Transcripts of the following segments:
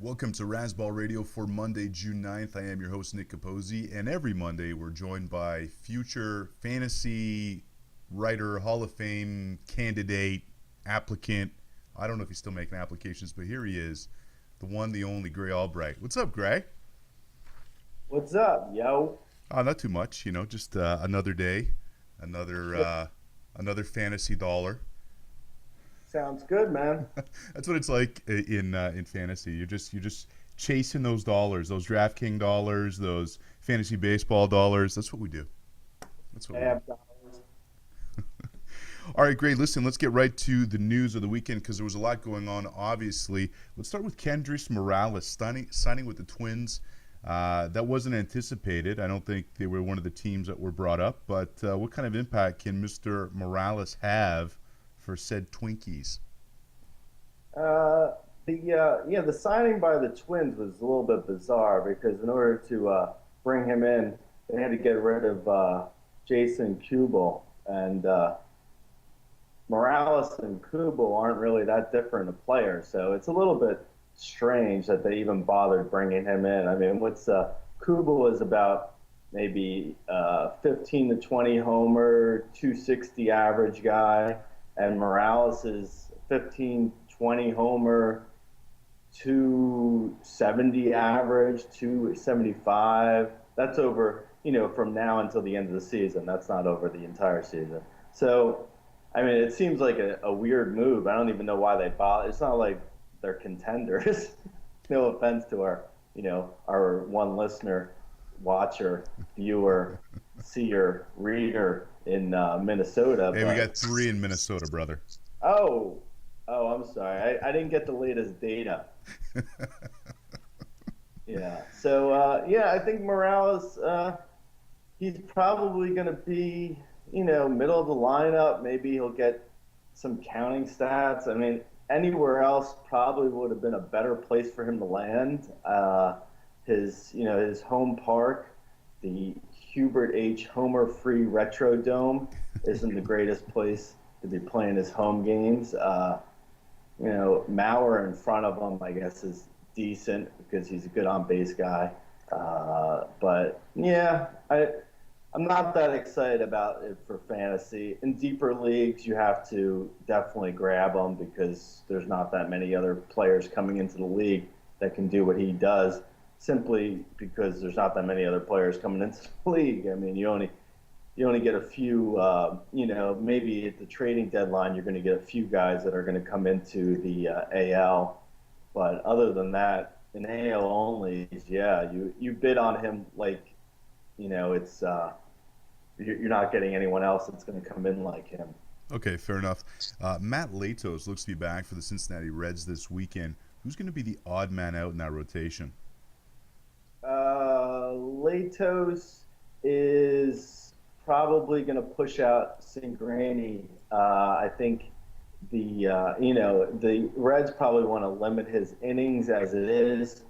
Welcome to Razzball Radio for Monday, June 9th. I am your host, Nick Capozzi, and every Monday we're joined by future fantasy writer, Hall of Fame candidate, applicant. I don't know if he's still making applications, but here he is, the one, the only, Gray Albright. What's up, Gray? What's up, yo? Not too much, just another day, another fantasy dollar. Sounds good, man. That's what it's like in fantasy. You're just chasing those dollars, those DraftKings dollars, those fantasy baseball dollars. That's what we do. That's what we do. Dollars. All right, great. Listen, let's get right to the news of the weekend because there was a lot going on, obviously. Let's start with Kendrys Morales signing with the Twins. That wasn't anticipated. I don't think they were one of the teams that were brought up. But what kind of impact can Mr. Morales have for said Twinkies? The signing by the Twins was a little bit bizarre because in order to bring him in, they had to get rid of Jason Kubel, and Morales and Kubel aren't really that different of players, so it's a little bit strange that they even bothered bringing him in. I mean, Kubel is about maybe 15 to 20 homer, 260 average guy, and Morales is 15, 20 homer, 270 average, 275. That's over, from now until the end of the season. That's not over the entire season. So, I mean, it seems like a weird move. I don't even know why they bought. It's not like they're contenders. No offense to our one listener, watcher, viewer, seer, reader in Minnesota. Hey, we got 3 in Minnesota, brother. Oh, I'm sorry. I didn't get the latest data. Yeah. So, I think Morales, he's probably going to be, middle of the lineup. Maybe he'll get some counting stats. I mean, anywhere else probably would have been a better place for him to land. His home park, the Hubert H. Homer-free Retro Dome, isn't the greatest place to be playing his home games. Mauer in front of him, I guess, is decent because he's a good on-base guy. But, yeah, I'm not that excited about it for fantasy. In deeper leagues, you have to definitely grab him because there's not that many other players coming into the league that can do what he does, simply because there's not that many other players coming into the league. I mean, you only get a few, maybe at the trading deadline, you're going to get a few guys that are going to come into the AL. But other than that, in AL only, yeah, you bid on him like, it's you're not getting anyone else that's going to come in like him. Okay, fair enough. Matt Latos looks to be back for the Cincinnati Reds this weekend. Who's going to be the odd man out in that rotation? Latos is probably going to push out Cingrani. I think the Reds probably want to limit his innings as it is,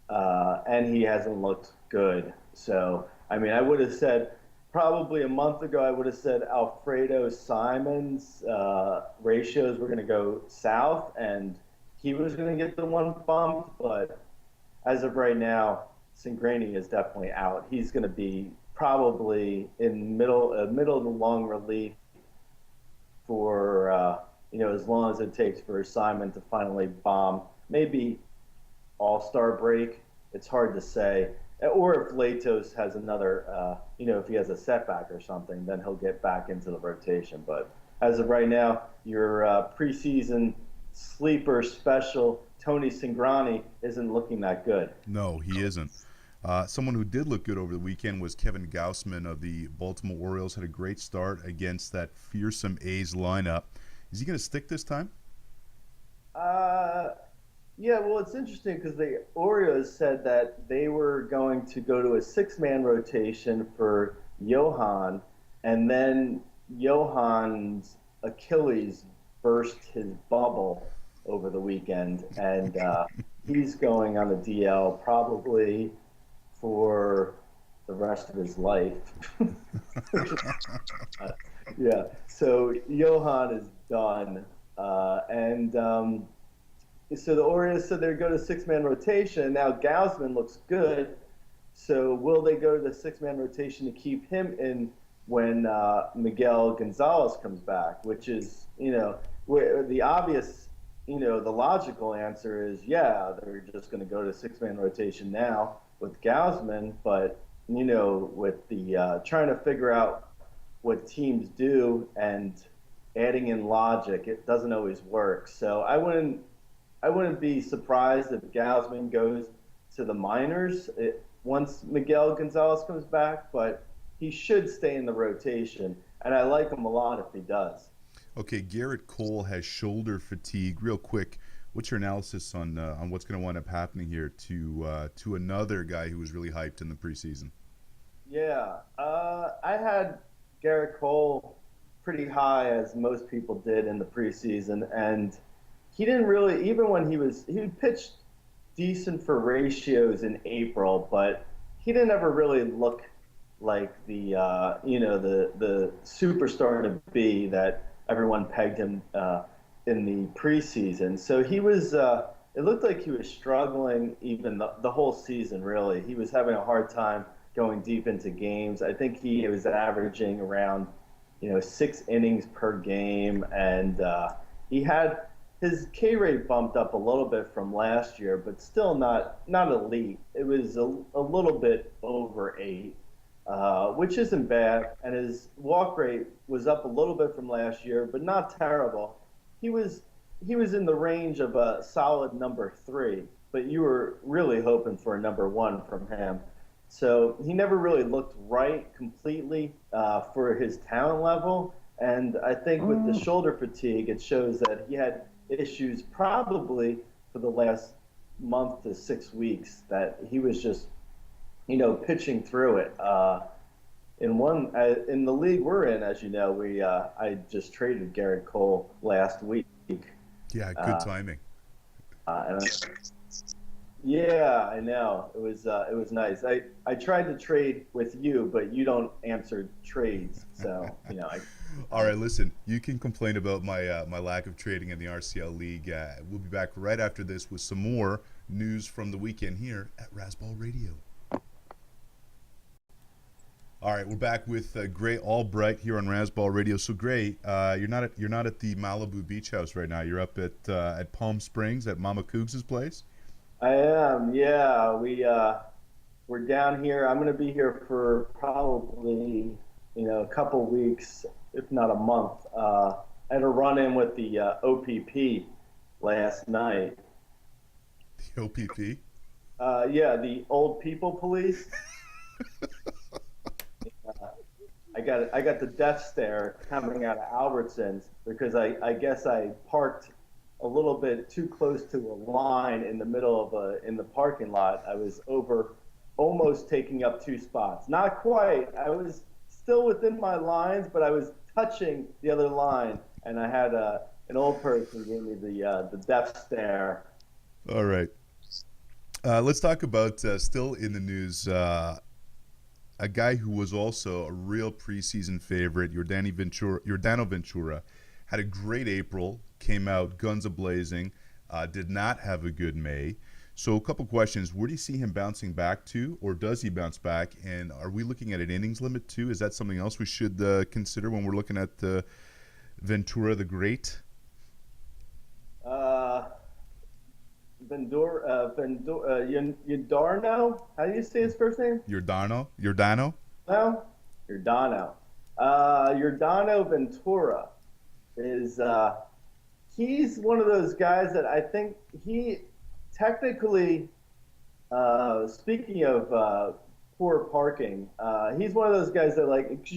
and he hasn't looked good. So, I mean, I would have said probably a month ago, I would have said Alfredo Simon's ratios were going to go south, and he was going to get the one bump. But as of right now, Cingrani is definitely out. He's going to be probably in middle of the long relief for as long as it takes for Simon to finally bomb. Maybe All-Star break. It's hard to say. Or if Latos has another, if he has a setback or something, then he'll get back into the rotation. But as of right now, your preseason sleeper special Tony Cingrani isn't looking that good. No, he isn't. Someone who did look good over the weekend was Kevin Gausman of the Baltimore Orioles. Had a great start against that fearsome A's lineup. Is he going to stick this time? Yeah, well, it's interesting because the Orioles said that they were going to go to a 6-man rotation for Johan, and then Johan's Achilles burst his bubble over the weekend, and he's going on the DL probably for the rest of his life. Yeah, so Johan is done, and so the Orioles said they're going to six-man rotation, and now Gausman looks good. So will they go to the six-man rotation to keep him in when Miguel Gonzalez comes back? Which is, where the obvious, the logical answer is, yeah, they're just going to go to six-man rotation now with Gausman. But with the trying to figure out what teams do and adding in logic, it doesn't always work. So I wouldn't be surprised if Gausman goes to the minors once Miguel Gonzalez comes back, but he should stay in the rotation, and I like him a lot if he does. Okay, Garrett Cole has shoulder fatigue. Real quick, what's your analysis on what's going to wind up happening here to another guy who was really hyped in the preseason? Yeah, I had Garrett Cole pretty high, as most people did in the preseason, and he didn't really, even when he pitched decent for ratios in April, but he didn't ever really look like the superstar to be that everyone pegged him in the preseason. So he was. It looked like he was struggling even the whole season. Really, he was having a hard time going deep into games. I think he was averaging around 6 innings per game, and he had his K rate bumped up a little bit from last year, but still not elite. It was a little bit over 8, which isn't bad. And his walk rate was up a little bit from last year, but not terrible. He was he was in the range of a solid number 3, but you were really hoping for a number 1 from him. So he never really looked right completely for his talent level. And I think with the shoulder fatigue, it shows that he had issues probably for the last month to 6 weeks, that he was just, pitching through it. In the league we're in, as you know, I just traded Garrett Cole last week. Yeah, good timing. And yeah, I know. It was nice. I tried to trade with you, but you don't answer trades. So, All right, listen. You can complain about my lack of trading in the RCL League. We'll be back right after this with some more news from the weekend here at Razzball Radio. All right, we're back with Gray Albright here on Razzball Radio. So, Gray, you're not at the Malibu Beach House right now. You're up at Palm Springs at Mama Cougs' place. I am. Yeah, we're down here. I'm going to be here for probably a couple weeks, if not a month. I had a run-in with the OPP last night. The OPP? Yeah, the Old People Police. I got the death stare coming out of Albertsons because I guess I parked a little bit too close to a line in the middle of in the parking lot. I was over, almost taking up 2 spots. Not quite. I was still within my lines, but I was touching the other line, and I had an old person give me the death stare. All right. Let's talk about still in the news. A guy who was also a real preseason favorite, Yordano Ventura, had a great April, came out guns a-blazing, did not have a good May. So a couple questions. Where do you see him bouncing back to, or does he bounce back? And are we looking at an innings limit too? Is that something else we should consider when we're looking at Ventura the Great? Yardarno? How do you say his first name? Yordano? No? Yordano. Yordano Ventura is he's one of those guys that I think he technically, speaking of poor parking, he's one of those guys that, like, because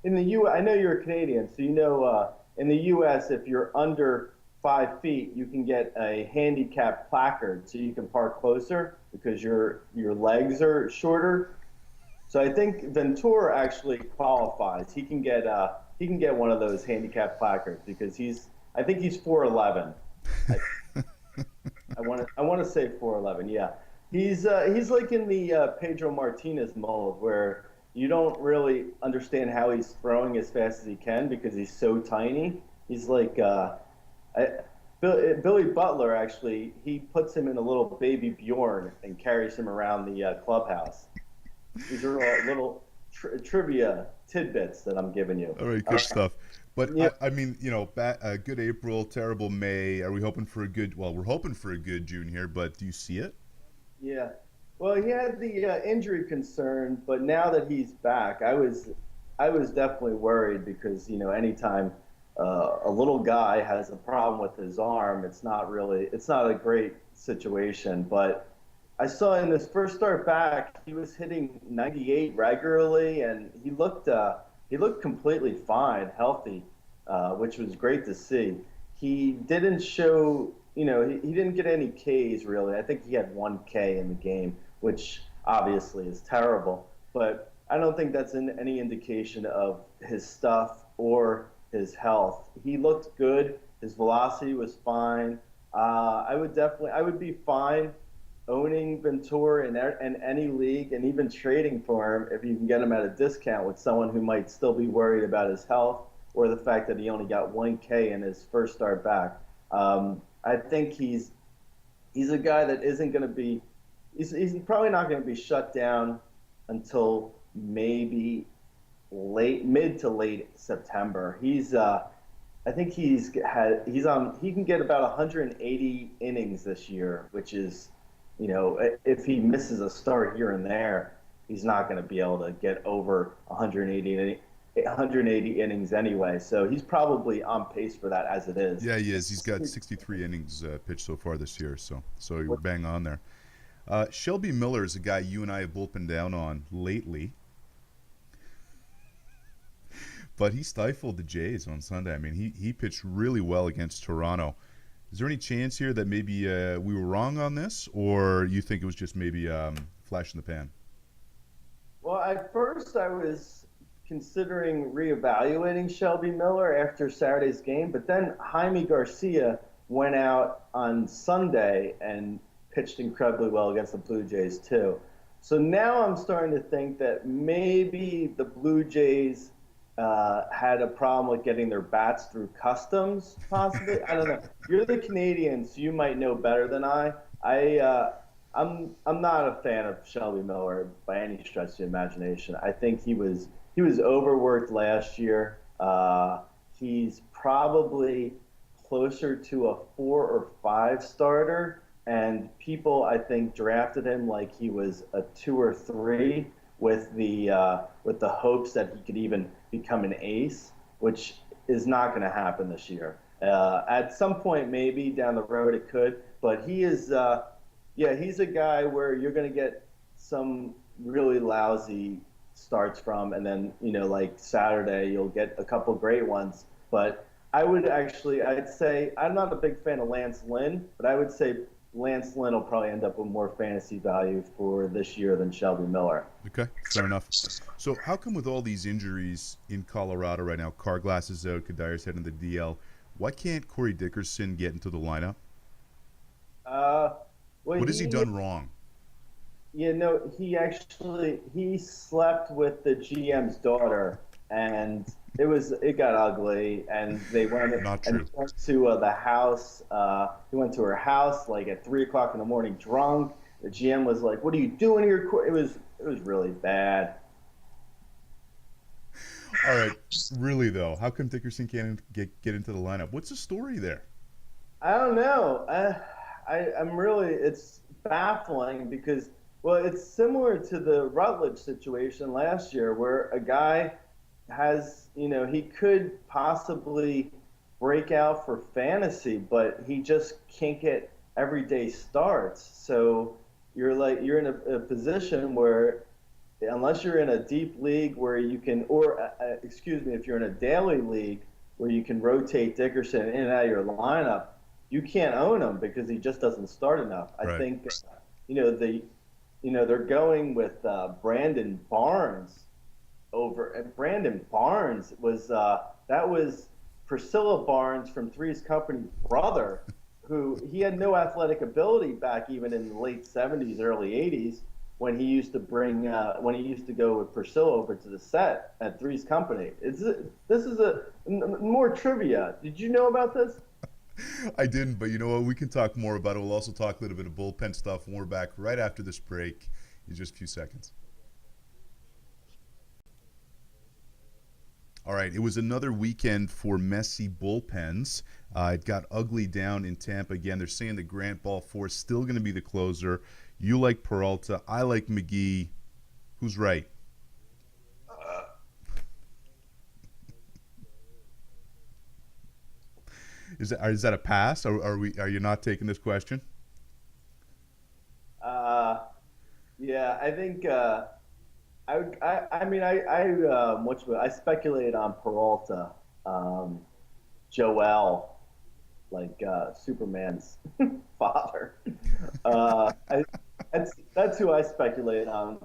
in the U. I know you're a Canadian, so in the U.S. if you're under 5 feet, you can get a handicap placard so you can park closer because your legs are shorter. So I think Ventura actually qualifies. He can get one of those handicap placards because I think he's 4'11". I want to say 4'11". Yeah, he's like in the Pedro Martinez mold where you don't really understand how he's throwing as fast as he can because he's so tiny. He's like Billy Butler actually he puts him in a little baby Bjorn and carries him around the clubhouse. These are all little trivia tidbits that I'm giving you. All right, good stuff. But Yeah, I mean, good April, terrible May. Are we hoping for a good? Well, we're hoping for a good June here, but do you see it? yeah. Well, he had the injury concern, but now that he's back, I was definitely worried because anytime a little guy has a problem with his arm, it's not a great situation. But I saw in his first start back, he was hitting 98 regularly, and he looked completely fine, healthy, which was great to see. He didn't show, he didn't get any Ks really. I think he had one K in the game, which obviously is terrible. But I don't think that's any indication of his stuff or his health. He looked good. His velocity was fine. I would be fine owning Ventura in any league and even trading for him if you can get him at a discount with someone who might still be worried about his health or the fact that he only got 1K in his first start back. I think he's a guy that isn't going to be he's probably not going to be shut down until maybe mid to late September. I think he can get about 180 innings this year, which is, if he misses a start here and there, he's not going to be able to get over 180 innings anyway. So he's probably on pace for that as it is. Yeah, he is. He's got 63 innings pitched so far this year, so you're bang on there. Shelby Miller is a guy you and I have both been down on lately, but he stifled the Jays on Sunday. I mean, he pitched really well against Toronto. Is there any chance here that maybe we were wrong on this, or you think it was just maybe flash in the pan? Well, at first I was considering reevaluating Shelby Miller after Saturday's game, but then Jaime Garcia went out on Sunday and pitched incredibly well against the Blue Jays too. So now I'm starting to think that maybe the Blue Jays had a problem with getting their bats through customs, possibly. I don't know. You're the Canadians, so you might know better than I. I'm not a fan of Shelby Miller by any stretch of the imagination. I think he was overworked last year. He's probably closer to a 4 or 5 starter, and people I think drafted him like he was a 2 or 3 with the hopes that he could even become an ace, which is not going to happen this year. At some point, maybe down the road, it could, but he's a guy where you're going to get some really lousy starts from, and then like Saturday, you'll get a couple great ones. But I'd say I'm not a big fan of Lance Lynn, but I would say Lance Lynn will probably end up with more fantasy value for this year than Shelby Miller. Okay, fair enough. So how come with all these injuries in Colorado right now, Carglass is out, Kadir's heading to the DL, why can't Corey Dickerson get into the lineup? Well, What has he done wrong? He slept with the GM's daughter, and it got ugly, and they went Not and true. he went to the house. He went to her house like at 3 o'clock in the morning, drunk. The GM was like, "What are you doing here?" It was really bad. All right, really though, how come Dickerson can't get into the lineup? What's the story there? I don't know. It's baffling because, well, it's similar to the Rutledge situation last year where a guy he could possibly break out for fantasy, but he just can't get everyday starts. So you're in a position where unless you're in a deep league where you can, or excuse me, if you're in a daily league where you can rotate Dickerson in and out of your lineup, you can't own him because he just doesn't start enough. I Right. think, they're going with Brandon Barnes over. And Brandon Barnes was Priscilla Barnes from Three's Company's brother, who he had no athletic ability back even in the late '70s, early '80s when he used to go with Priscilla over to the set at Three's Company. This is more trivia. Did you know about this? I didn't, but you know what? We can talk more about it. We'll also talk a little bit of bullpen stuff when we're back right after this break in just a few seconds. All right, it was another weekend for messy bullpens. It got ugly down in Tampa again. They're saying that Grant Balfour is still going to be the closer. You like Peralta. I like McGee. Who's right? Is that a pass? Are you not taking this question? Uh, yeah, I think I mean I speculated on Peralta, um, Joel, like Superman's father. That's who I speculated on.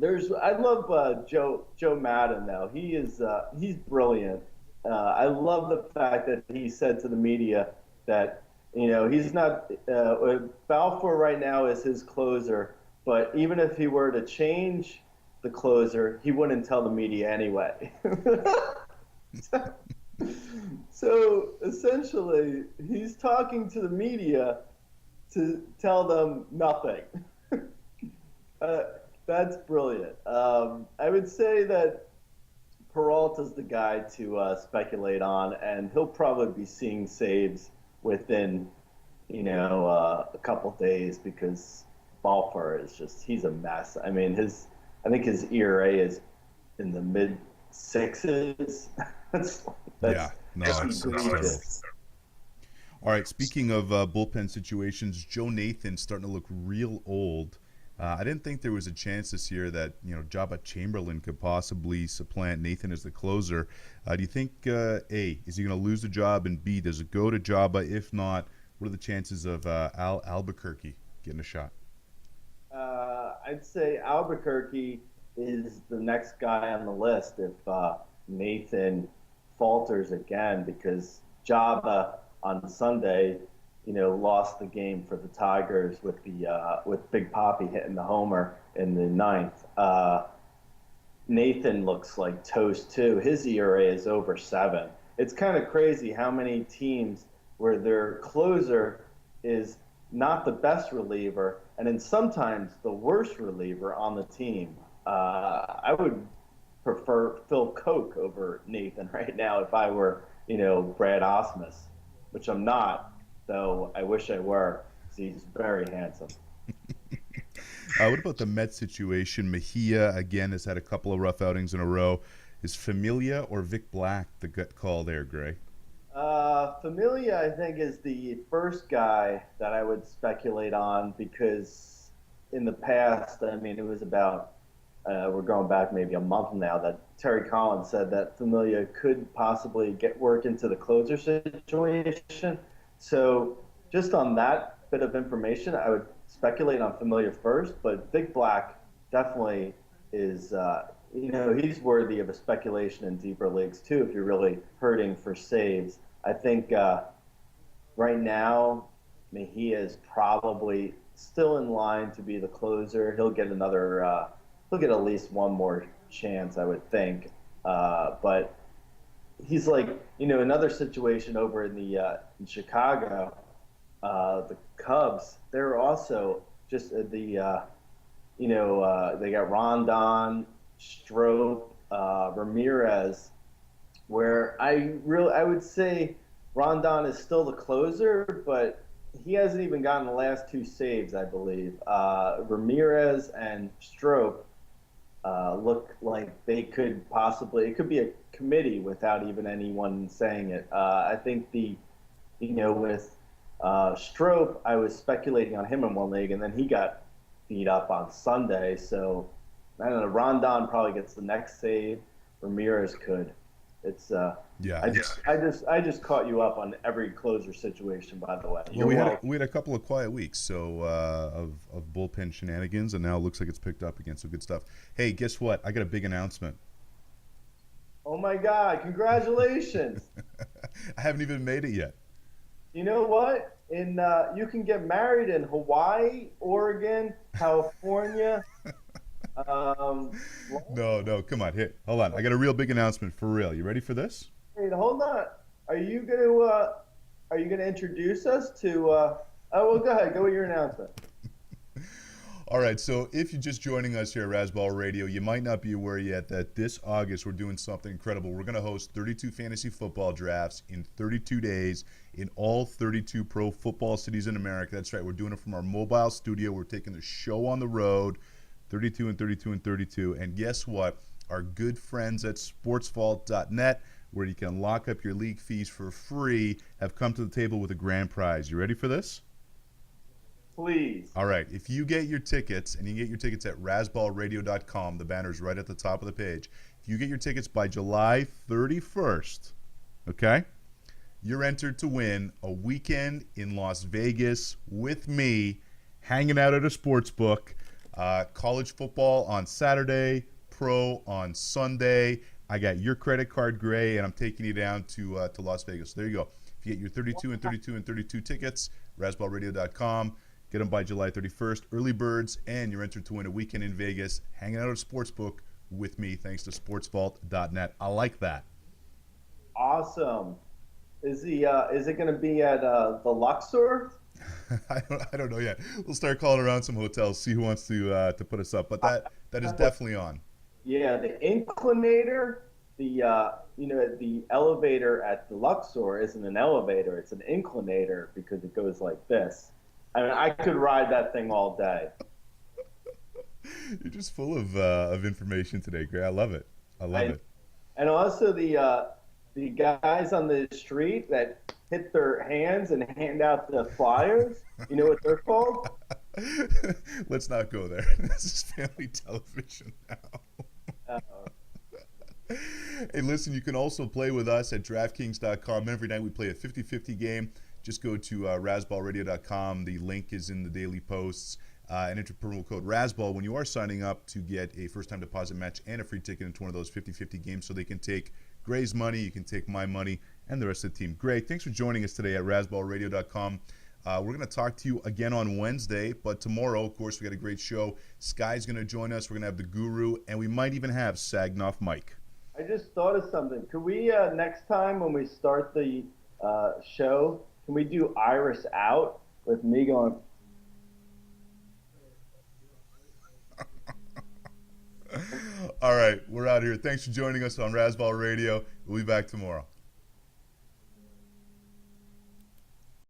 I love Joe Madden though. He's brilliant. I love the fact that he said to the media that he's not Balfour right now is his closer, but even if he were to change the closer, he wouldn't tell the media anyway. So essentially, he's talking to the media to tell them nothing. uh, that's brilliant. I would say that Peralta's the guy to speculate on, and he'll probably be seeing saves within, a couple days because Balfour is he's a mess. I mean, I think his ERA is in the mid sixes. that's Yeah, that's no, it's terrible. egregious. All right, speaking of bullpen situations, Joe Nathan's starting to look real old. I didn't think there was a chance this year that Jabba Chamberlain could possibly supplant Nathan as the closer. Do you think A, is he going to lose the job, and B, does it go to Jabba? If not, what are the chances of Al Albuquerque getting a shot? I'd say Albuquerque is the next guy on the list if Nathan falters again because Java on Sunday, lost the game for the Tigers with Big Poppy hitting the homer in the ninth. Nathan looks like toast too. His ERA is over 7. It's kind of crazy how many teams where their closer is not the best reliever, and then sometimes the worst reliever on the team. I would prefer Phil Koch over Nathan right now if I were, Brad Osmus, which I'm not, though I wish I were, because he's very handsome. What about the Mets situation? Mejia, again, has had a couple of rough outings in a row. Is Familia or Vic Black the gut call there, Gray? Familia, I think, is the first guy that I would speculate on because in the past, I mean, it was about, we're going back maybe a month now, that Terry Collins said that Familia could possibly get work into the closer situation. So just on that bit of information, I would speculate on Familia first, but Big Black definitely is, he's worthy of a speculation in deeper leagues too if you're really hurting for saves. I think right now Mejia is probably still in line to be the closer. He'll get at least one more chance, I would think. But he's like, another situation over in Chicago. The Cubs, they're also just they got Rondon, Strope, Ramirez, where I would say Rondon is still the closer, but he hasn't even gotten the last 2 saves, I believe. Ramirez and Strope look like they could possibly, it could be a committee without even anyone saying it. I think with Strope, I was speculating on him in one league, and then he got beat up on Sunday. So I don't know. Rondon probably gets the next save. Ramirez could. It's Yeah, I just caught you up on every closer situation. By the way, well, you're welcome. we had a couple of quiet weeks, so of bullpen shenanigans, and now it looks like it's picked up again. So good stuff. Hey, guess what? I got a big announcement. Oh my God! Congratulations. I haven't even made it yet. You know what? You can get married in Hawaii, Oregon, California. Um, No, come on, hit. Hold on. I got a real big announcement for real. You ready for this? Wait, hold on. Are you going to are you going to introduce us to? Oh, well, go ahead. Go with your announcement. All right, so if you're just joining us here at Razzball Radio, you might not be aware yet that this August we're doing something incredible. We're going to host 32 fantasy football drafts in 32 days in all 32 pro football cities in America. That's right, we're doing it from our mobile studio. We're taking the show on the road, 32 and 32 and 32. And guess what? Our good friends at sportsvault.net, where you can lock up your league fees for free, have come to the table with a grand prize. You ready for this? Please. All right. If you get your tickets, and you get your tickets at razzballradio.com, the banner's right at the top of the page. If you get your tickets by July 31st, okay, you're entered to win a weekend in Las Vegas with me, hanging out at a sports book, college football on Saturday, pro on Sunday. I got your credit card, Gray, and I'm taking you down to Las Vegas. So there you go. If you get your 32 and 32 and 32 tickets, razzballradio.com. Get them by July 31st. Early birds, and you're entered to win a weekend in Vegas, hanging out at a sportsbook with me, thanks to sportsvault.net. I like that. Awesome. Is it going to be at the Luxor? I don't know yet. We'll start calling around some hotels, see who wants to put us up. But that is definitely on. Yeah, the inclinator, the elevator at the Luxor isn't an elevator; it's an inclinator because it goes like this. I mean, I could ride that thing all day. You're just full of information today, Gray. I love it. I love it. And also the guys on the street that hit their hands and hand out the flyers. You know what they're called? Let's not go there. This is family television now. Hey, listen, you can also play with us at DraftKings.com. Every night we play a 50-50 game. Just go to razzballradio.com. The link is in the daily posts. And enter promo code Razzball when you are signing up to get a first-time deposit match and a free ticket into one of those 50-50 games, so they can take Gray's money, you can take my money, and the rest of the team. Gray, thanks for joining us today at razzballradio.com. We're going to talk to you again on Wednesday, but tomorrow, of course, we got a great show. Sky's going to join us. We're going to have the Guru, and we might even have Sagnoff Mike. I just thought of something. Could we, next time when we start the show, can we do Iris Out with me going... All right, we're out here. Thanks for joining us on Razzball Radio. We'll be back tomorrow.